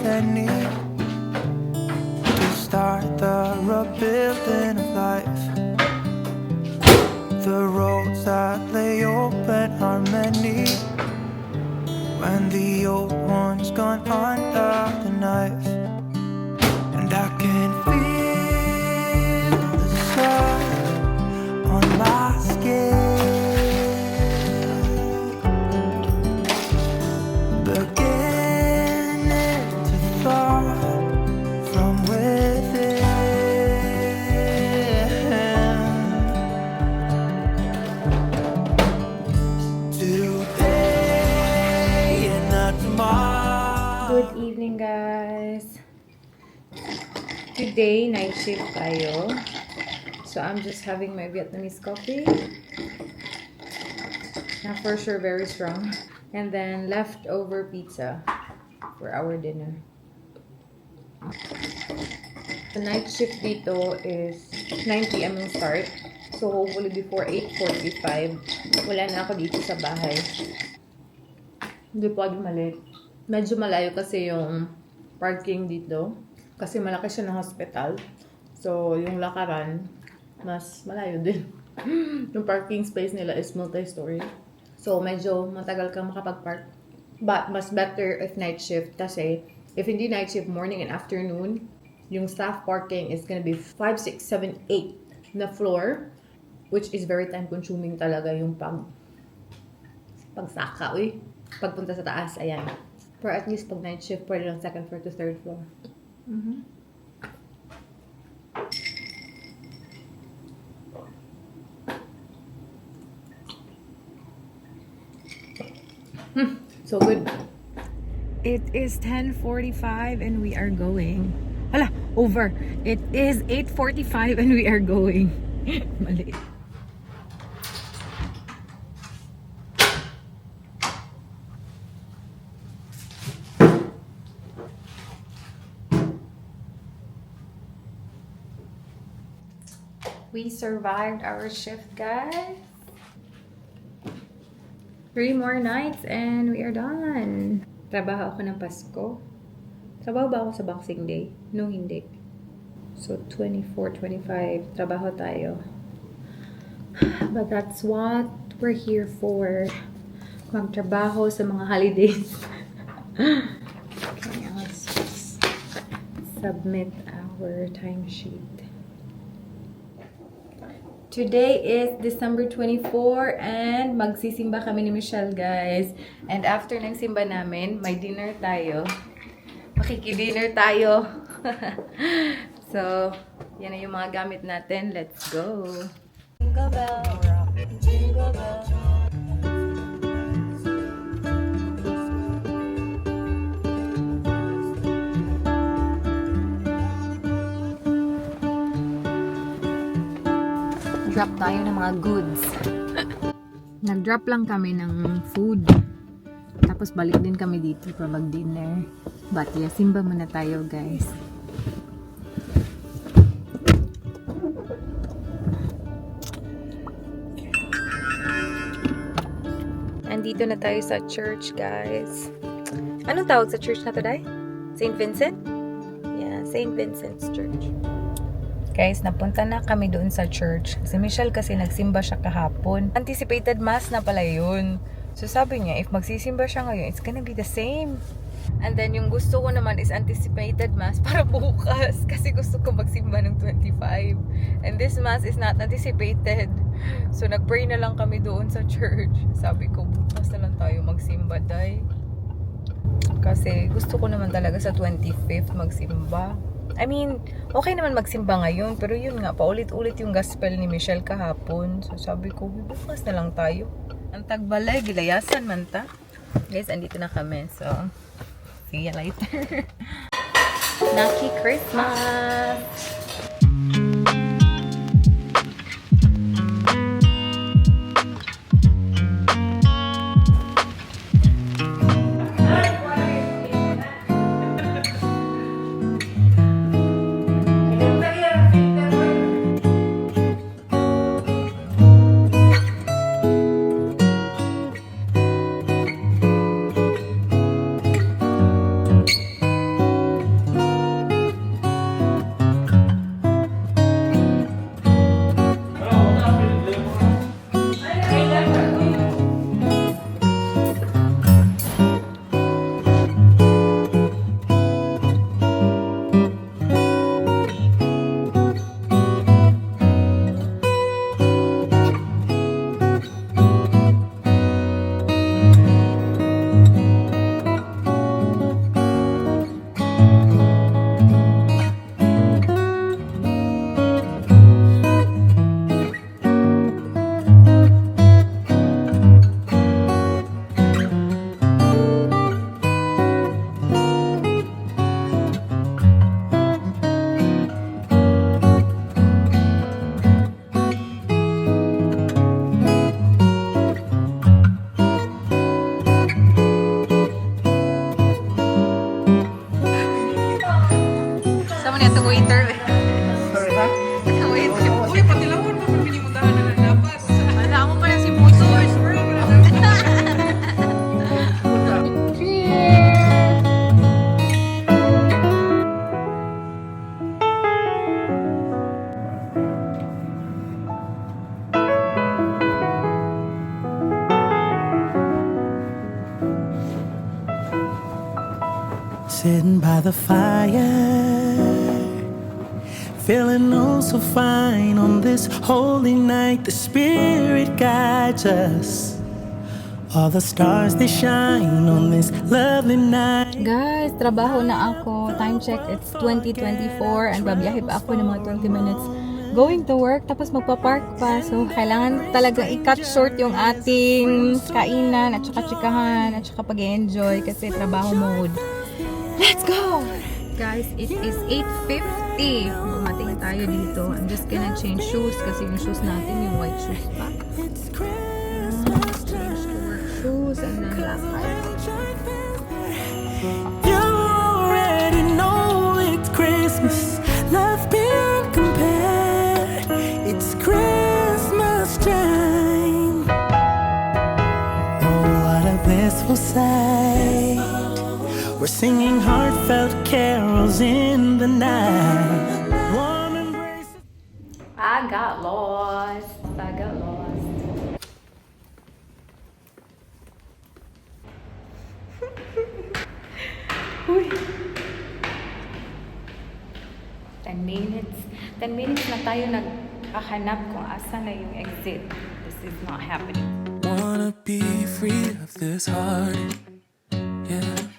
any to start the rebuilding of life. The roads that lay open are many when the old one's gone under the knife. And I can feel the sun on my skin, beginning to thaw from within. Today and not tomorrow. Good evening, guys. Today, night shift tayo. So, I'm just having my Vietnamese coffee. Now, for sure, very strong. And then, leftover pizza for our dinner. The night shift dito is 9 p.m. yung start. So, hopefully before 8:45, wala na ako dito sa bahay. Hindi po mali. Medyo malayo kasi yung parking dito. Kasi malaki siya ng hospital. So, yung lakaran, mas malayo din. Yung parking space nila is multi-story. So, medyo matagal kang makapag-park. But, mas better if night shift. Kasi, if hindi night shift, morning and afternoon, yung staff parking is gonna be 5, 6, 7, 8 na floor. Which is very time-consuming talaga yung pagsaka, pagpunta sa taas, ayan. Pero at least pag night shift, pwede lang second floor to third floor. So good. It is 10:45 and we are going. Hala, over. It is 8:45 and we are going. Mali. We survived our shift, guys. 3 more nights and we are done. Trabaho ako ng Pasko. Trabaho ba ako sa Boxing Day? No, hindi. So, 24, 25, trabaho tayo. But that's what we're here for. Magtrabaho sa mga holidays. Okay, let's just submit our timesheet. Today is December 24 and magsisimba kami ni Michelle, guys. And after ng simba namin, may dinner tayo. Makikidinner tayo. So, yan na yung mga gamit natin. Let's go. Jingle bell, jingle bell. Drop tayo ng mga goods. Nag-drop lang kami ng food. Tapos balik din kami dito para mag-dinner. But yeah, simba muna tayo, guys. Andito na tayo sa church, guys. Anong tawag sa church na to, Day? St. Vincent? Yeah, St. Vincent's Church. Guys, napunta na kami doon sa church. Si Michelle kasi nagsimba siya kahapon. Anticipated mass na pala yun. So sabi niya, if magsisimba siya ngayon, it's gonna be the same. And then yung gusto ko naman is anticipated mass para bukas. Kasi gusto ko magsimba ng 25. And this mass is not anticipated. So nagpray na lang kami doon sa church. Sabi ko, bukas na lang tayo magsimba, Day. Kasi gusto ko naman talaga sa 25th magsimba. I mean, okay naman magsimba ngayon, pero yun nga, paulit-ulit yung gospel ni Michelle kahapon. So sabi ko, bukas na lang tayo. Ang tagbalay, gilayasan man ta. Guys, andito na kami. So, see you later. Lucky Christmas! sitting by the fire, feeling oh so fine on this holy night. The Spirit guides us. All the stars they shine on this lovely night. Guys, trabaho na ako. Time check, it's 2024 and babiyahe pa ako ng mga 20 minutes going to work, tapos magpa-park pa. So, kailangan talaga i-cut short yung ating kainan at saka chikahan at saka pag-enjoy kasi trabaho mode. Let's go! Guys, it is 8:50. Dumating tayo dito. I'm just gonna change shoes kasi yung shoes natin, yung white shoes pa. Change to work shoes and then lakay. You already know it's Christmas. Love beyond compare. It's Christmas time. Oh, what a blissful sight. We're singing heartfelt carols in the night. Warm embraces. I got lost. Uy. 10 minutes na tayo naghahanap kung asa na yung exit. This is not happening. Wanna be free of this heart. Yeah.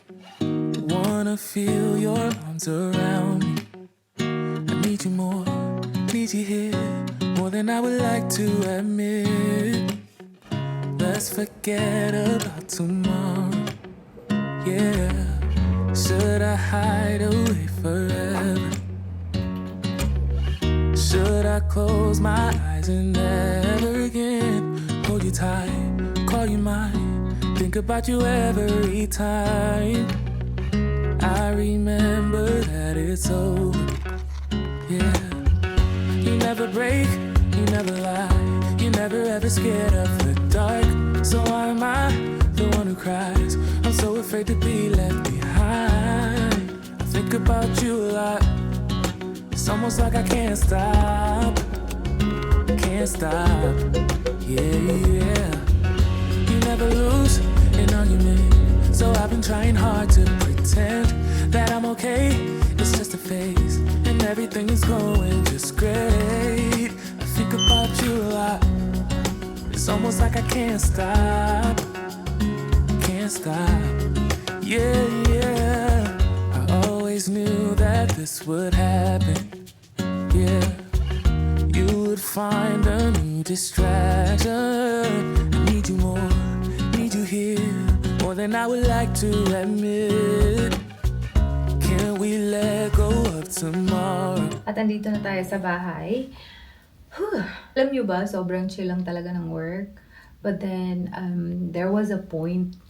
Wanna feel your arms around me. I need you more, need you here, more than I would like to admit. Let's forget about tomorrow. Yeah. Should I hide away forever? Should I close my eyes and never again hold you tight, call you mine, think about you every time? I remember that it's over. Yeah. You never break, you never lie, you never ever scared of the dark. So why am I the one who cries? I'm so afraid to be left behind. I think about you a lot. It's almost like I can't stop. Can't stop. Yeah. You never lose an argument, so I've been trying hard to pretend that I'm okay. It's just a phase, and everything is going just great. I think about you a lot. It's almost like I can't stop. Can't stop. Yeah, yeah. I always knew that this would happen. Yeah. You would find a new distraction. I need you more, need you here, more than I would like to admit. Can we let go of tomorrow? At andito na tayo sa bahay. Alam nyo ba, sobrang chill lang talaga ng work. But then, there was a point,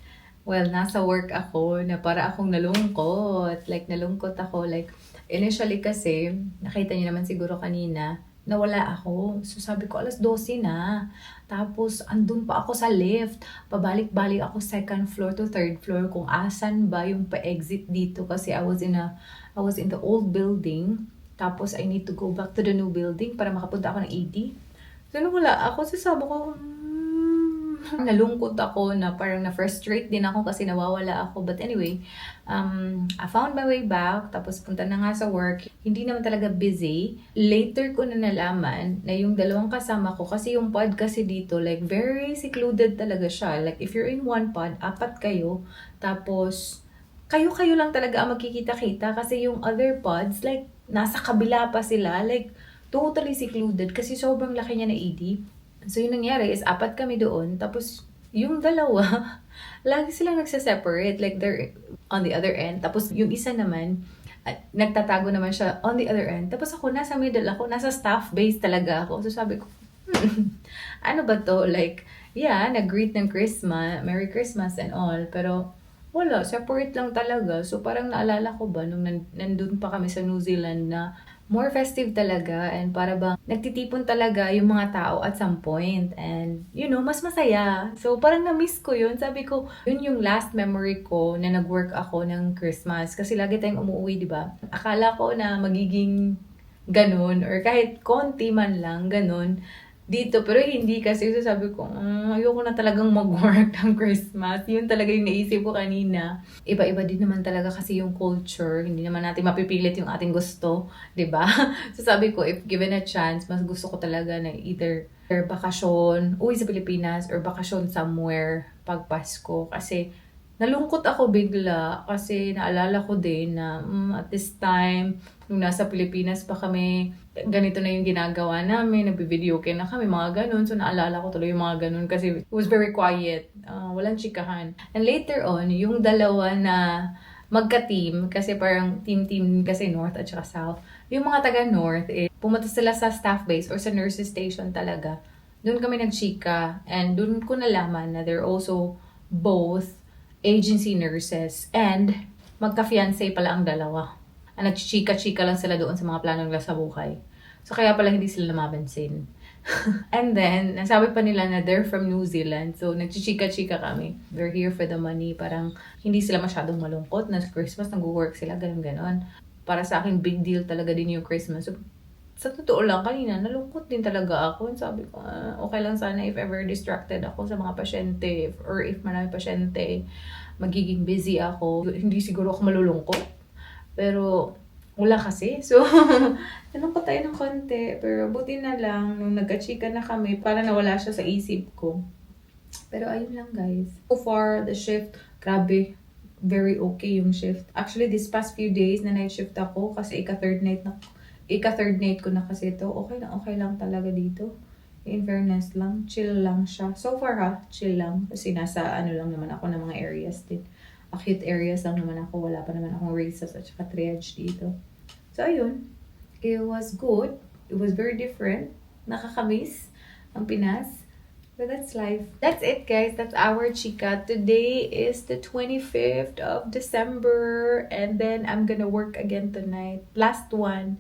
well, nasa work ako na para akong nalungkot. Like, nalungkot ako. Like, initially kasi, nakita niyo naman siguro kanina, nawala ako. So, sabi ko, 12:00 na. Tapos, andun pa ako sa lift. Pabalik-balik ako second floor to third floor kung asan ba yung pa-exit dito. Kasi I was in the old building. Tapos, I need to go back to the new building para makapunta ako ng 80. So, nawala ako. So, sabi ko, nalungkot ako na parang na-frustrate din ako kasi nawawala ako. But anyway, I found my way back. Tapos, punta na nga sa work. Hindi naman talaga busy. Later ko na nalaman na yung dalawang kasama ko, kasi yung pod kasi dito, like, very secluded talaga siya. Like, if you're in one pod, 4 kayo. Tapos, kayo-kayo lang talaga ang magkikita-kita kasi yung other pods, like, nasa kabila pa sila, like, totally secluded kasi sobrang laki niya na ED. So, yung nangyari is, 4 kami doon, tapos, yung dalawa, lagi silang nagsa-separate, like, they're on the other end, tapos, yung isa naman, nagtatago naman siya on the other end, tapos ako, nasa middle ako, nasa staff base talaga ako, so sabi ko, ano ba to, like, yeah, nag-greet ng Christmas, Merry Christmas and all, pero, wala, separate lang talaga. So, parang naalala ko ba, nung nandun pa kami sa New Zealand na more festive talaga and para bang nagtitipon talaga yung mga tao at some point and, you know, mas masaya. So, parang na-miss ko yun. Sabi ko, yun yung last memory ko na nag-work ako ng Christmas. Kasi lagi tayong umuwi, di ba? Akala ko na magiging ganun or kahit konti man lang ganun dito. Pero hindi kasi. So sabi ko, ayoko na talagang mag-work ng Christmas. Yun talaga yung naisip ko kanina. Iba-iba din naman talaga kasi yung culture. Hindi naman natin mapipilit yung ating gusto. 'Di ba? So sabi ko, if given a chance, mas gusto ko talaga na either bakasyon, uwi sa Pilipinas, or bakasyon somewhere pag Pasko. Kasi nalungkot ako bigla kasi naalala ko din na at this time, nung nasa Pilipinas pa kami, ganito na yung ginagawa namin, nagbi-video na kami, mga ganun. So naalala ko tuloy yung mga ganun kasi it was very quiet, walang chikahan. And later on, yung dalawa na magka-team, kasi parang team-team kasi North at saka South, yung mga taga-North, pumunta sila sa staff base or sa nurses station talaga. Doon kami nagchika and doon ko nalaman na they're also both agency nurses and magka-fiancé pala ang dalawa. Nagchichika-chika lang sila doon sa mga plano nila sa buhay. So kaya pala hindi sila namapansin. And then, nasabi pa nila na they're from New Zealand. So nagchichika-chika kami. They're here for the money. Parang hindi sila masyadong malungkot na Christmas, nag-work sila, ganun-ganon. Para sa akin, big deal talaga din yung Christmas. So, sa totoo lang, kanina, nalungkot din talaga ako. Sabi ko, okay lang sana if ever distracted ako sa mga pasyente or if marami pasyente, magiging busy ako. Hindi siguro ako malulungkot. Pero, wala kasi. So, nalungkot tayo ng konti. Pero, buti na lang, nung nagka-chika na kami, para nawala siya sa isip ko. Pero, ayun lang guys. So far, the shift, grabe, very okay yung shift. Actually, this past few days na night shift ako kasi ika-third night ko na kasi ito. Okay lang talaga dito. In fairness lang, chill lang siya. So far chill lang. Kasi nasa lang naman ako ng mga areas din. Acute areas lang naman ako. Wala pa naman akong races at saka triage dito. So ayun, it was good. It was very different. Nakakamiss ang Pinas. But that's life. That's it guys. That's our chika. Today is the 25th of December. And then I'm gonna work again tonight. Last one.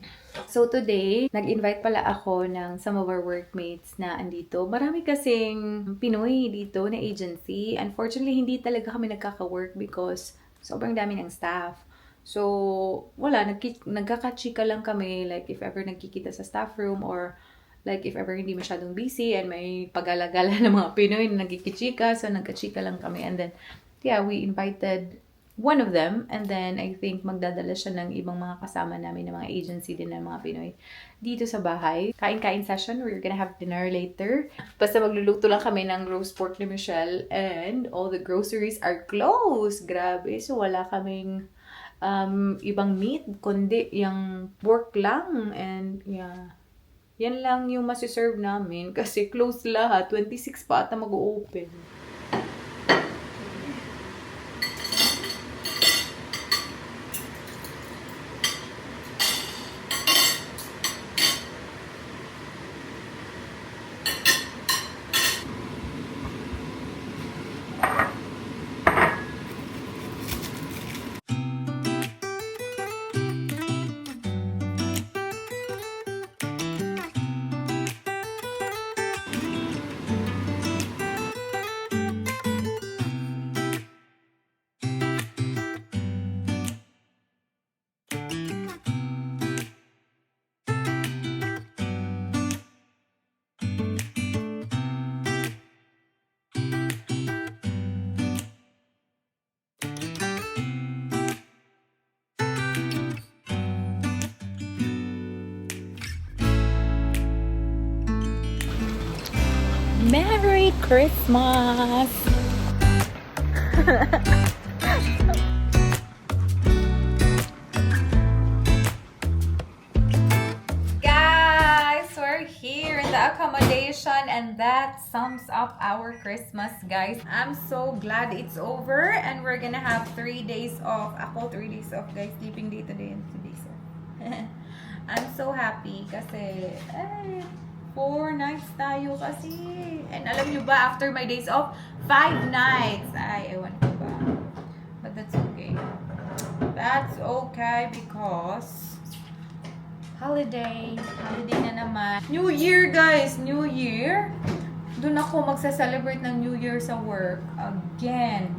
So today, nag-invite pala ako ng some of our workmates na andito. Marami kasing Pinoy dito na agency. Unfortunately, hindi talaga kami nagkaka-work because sobrang dami ng staff. So, wala. Nagkaka-chika lang kami. Like, if ever nagkikita sa staff room or like, if ever hindi masyadong busy and may pag-alagala ng mga Pinoy na nagkikichika. So, nagkachika lang kami. And then, yeah, we invited one of them. And then, I think magdadala siya ng ibang mga kasama namin ng mga agency din ng mga Pinoy dito sa bahay. Kain-kain session. We're gonna have dinner later. Basta magluluto lang kami ng roast pork ni Michelle. And all the groceries are closed. Grabe. So, wala kaming ibang meat. Kundi yung pork lang. And, yeah. Yan lang yung masiserve namin kasi close lahat. 26 pa ata mag-open. Merry Christmas! Guys, we're here in the accommodation and that sums up our Christmas, guys. I'm so glad it's over and we're gonna have 3 days off. Ako, 3 days off, guys. Sleeping day today and 2 days off. I'm so happy kasi 4 nights tayo kasi. And alam nyo ba, after my days off, 5 nights. Ay, ewan ko ba. But that's okay. That's okay because holiday. Holiday na naman. New Year, guys. New Year. Doon ako magsa-celebrate ng New Year sa work. Again.